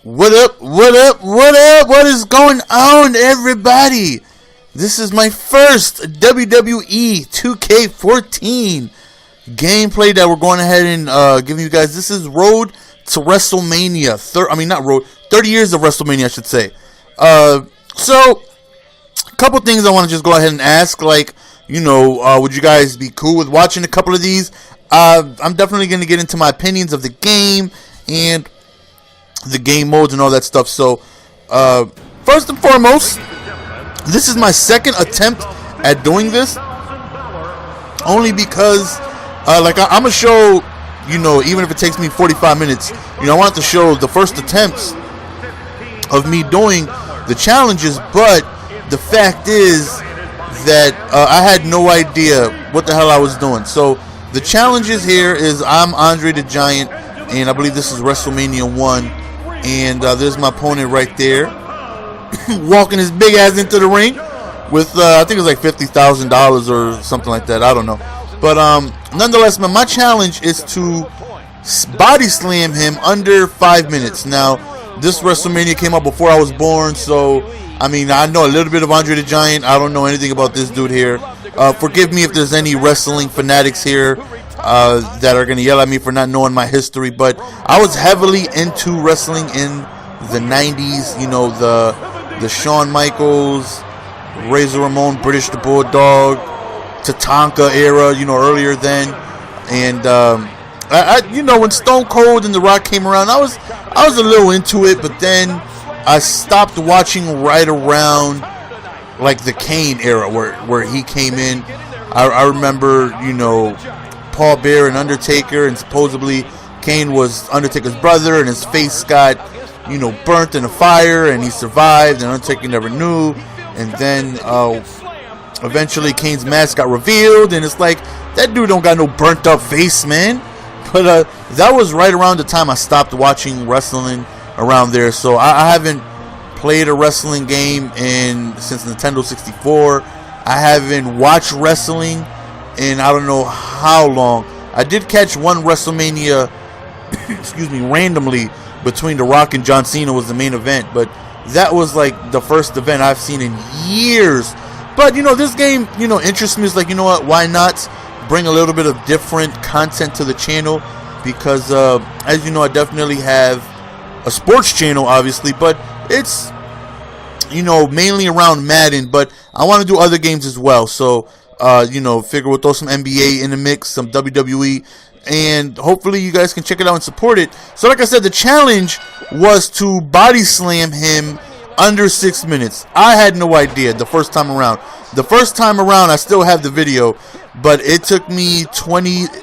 What up, what up, what up? What is going on, everybody? This is my first WWE 2K14 gameplay that we're going ahead and giving you guys. This is Road to WrestleMania. 30 years of WrestleMania, I should say. So, a couple things I want to just go ahead and ask. Like, would you guys be cool with watching a couple of these? I'm definitely going to get into my opinions of the game and the game modes and all that stuff. So, first and foremost, this is my second attempt at doing this. Only because, I'm going to show, even if it takes me 45 minutes, I want to show the first attempts of me doing the challenges. But the fact is that I had no idea what the hell I was doing. So, the challenges here is I'm Andre the Giant, and I believe this is WrestleMania 1. And there's my opponent right there, walking his big ass into the ring with, I think it's like $50,000 or something like that. I don't know. But nonetheless, man, my challenge is to body slam him under 5 minutes. Now, this WrestleMania came out before I was born, so, I know a little bit of Andre the Giant. I don't know anything about this dude here. Forgive me if there's any wrestling fanatics here that are going to yell at me for not knowing my history, but I was heavily into wrestling in the 90s, the Shawn Michaels, Razor Ramon, British the Bulldog, Tatanka era, earlier then, and when Stone Cold and The Rock came around, I was a little into it, but then I stopped watching right around like the Kane era where he came in. I remember, Paul Bearer and Undertaker, and supposedly Kane was Undertaker's brother, and his face got, burnt in a fire, and he survived, and Undertaker never knew. And then eventually Kane's mask got revealed, and it's like, that dude don't got no burnt up face, man. But that was right around the time I stopped watching wrestling around there. So I haven't played a wrestling game since Nintendo 64. I haven't watched wrestling in I don't know how long. I did catch one WrestleMania, randomly between The Rock and John Cena was the main event, but that was like the first event I've seen in years. But this game, interests me. It's like, what? Why not bring a little bit of different content to the channel? Because as you know, I definitely have a sports channel, obviously, but it's mainly around Madden, but I want to do other games as well. So figure we'll throw some NBA in the mix, some WWE, and hopefully you guys can check it out and support it. So like I said, the challenge was to body slam him under 6 minutes. I had no idea the first time around. The first time around, I still have the video, but it took me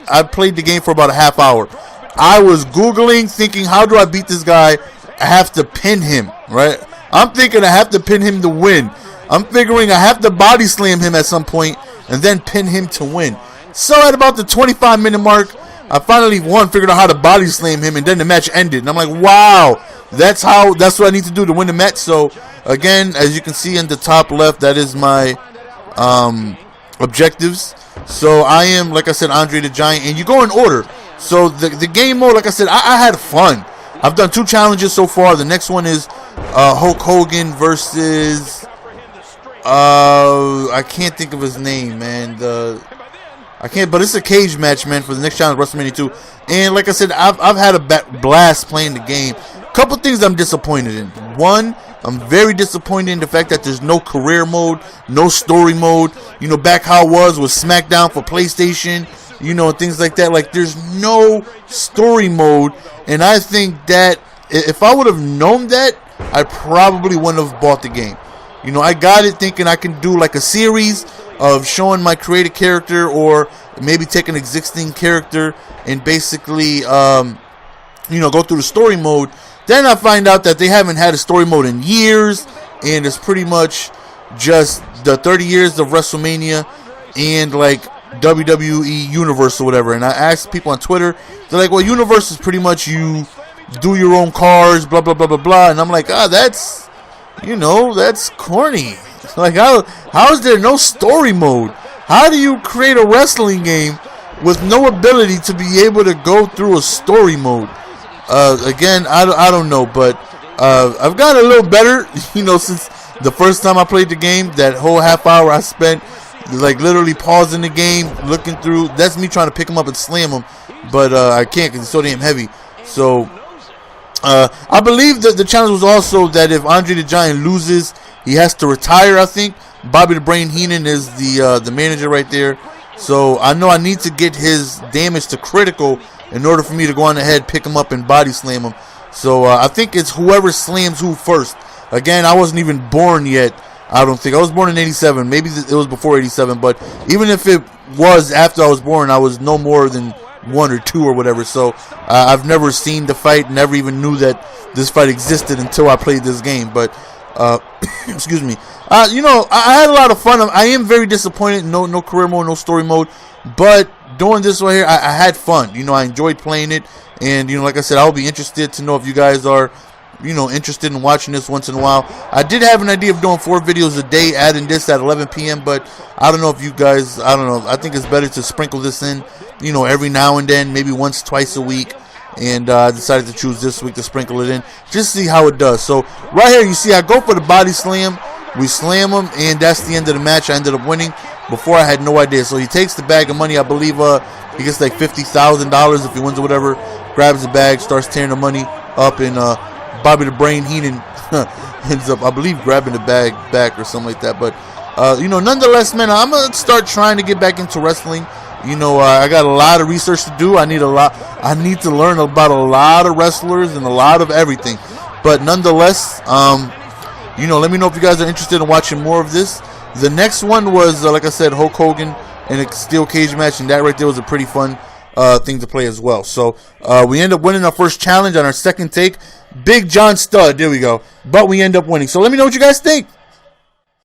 I played the game for about a half hour. I was Googling, thinking, how do I beat this guy? I have to pin him, right? I'm thinking I have to pin him to win. I'm figuring I have to body slam him at some point and then pin him to win. So at about the 25-minute mark, I finally figured out how to body slam him, and then the match ended. And I'm like, wow, that's what I need to do to win the match. So again, as you can see in the top left, that is my objectives. So I am, like I said, Andre the Giant, and you go in order. So the game mode, like I said, I had fun. I've done 2 challenges so far. The next one is Hulk Hogan versus I can't think of his name, man. I can't, but it's a cage match, man, for the next challenge, WrestleMania 2. And like I said, I've had a blast playing the game. Couple things I'm disappointed in. One, I'm very disappointed in the fact that there's no career mode, no story mode. Back how it was with SmackDown for PlayStation, and things like that. Like, there's no story mode. And I think that if I would have known that, I probably wouldn't have bought the game. I got it thinking I can do like a series of showing my created character, or maybe take an existing character and basically, go through the story mode. Then I find out that they haven't had a story mode in years, and it's pretty much just the 30 years of WrestleMania and like WWE Universe or whatever. And I asked people on Twitter, they're like, well, Universe is pretty much you do your own cars, blah, blah, blah, blah, blah. And I'm like, that's corny. Like, how is there no story mode? How do you create a wrestling game with no ability to be able to go through a story mode? Again, I don't know, but I've gotten a little better, since the first time I played the game. That whole half hour I spent like literally pausing the game, looking through. That's me trying to pick him up and slam him, but I can't because he's so damn heavy. So I believe that the challenge was also that if Andre the Giant loses, he has to retire. I think Bobby the Brain Heenan is the manager right there. So I know I need to get his damage to critical in order for me to go on ahead, pick him up, and body slam him. So I think it's whoever slams who first. Again, I wasn't even born yet. I don't think. I was born in 87. Maybe it was before 87. But even if it was after I was born, I was no more than 1 or 2 or whatever. So I've never seen the fight. Never even knew that this fight existed until I played this game. But excuse me. I had a lot of fun. I am very disappointed. No career mode, no story mode. But doing this right here, I had fun. I enjoyed playing it. And, like I said, I'll be interested to know if you guys are, interested in watching this once in a while. I did have an idea of doing 4 videos a day, adding this at 11 p.m. But I don't know if you guys, I don't know. I think it's better to sprinkle this in, every now and then, maybe once, twice a week. And I decided to choose this week to sprinkle it in, just to see how it does. So right here, you see I go for the body slam. We slam him, and that's the end of the match. I ended up winning. Before, I had no idea. So he takes the bag of money. I believe he gets like $50,000 if he wins or whatever. Grabs the bag, starts tearing the money up, and Bobby the Brain Heenan ends up, I believe, grabbing the bag back or something like that. But nonetheless, man, I'm gonna start trying to get back into wrestling. I got a lot of research to do. I need to learn about a lot of wrestlers and a lot of everything. But nonetheless, let me know if you guys are interested in watching more of this. The next one was, like I said, Hulk Hogan in a steel cage match, and that right there was a pretty fun thing to play as well. So we end up winning our first challenge on our second take. Big John Studd, there we go. But we end up winning. So let me know what you guys think.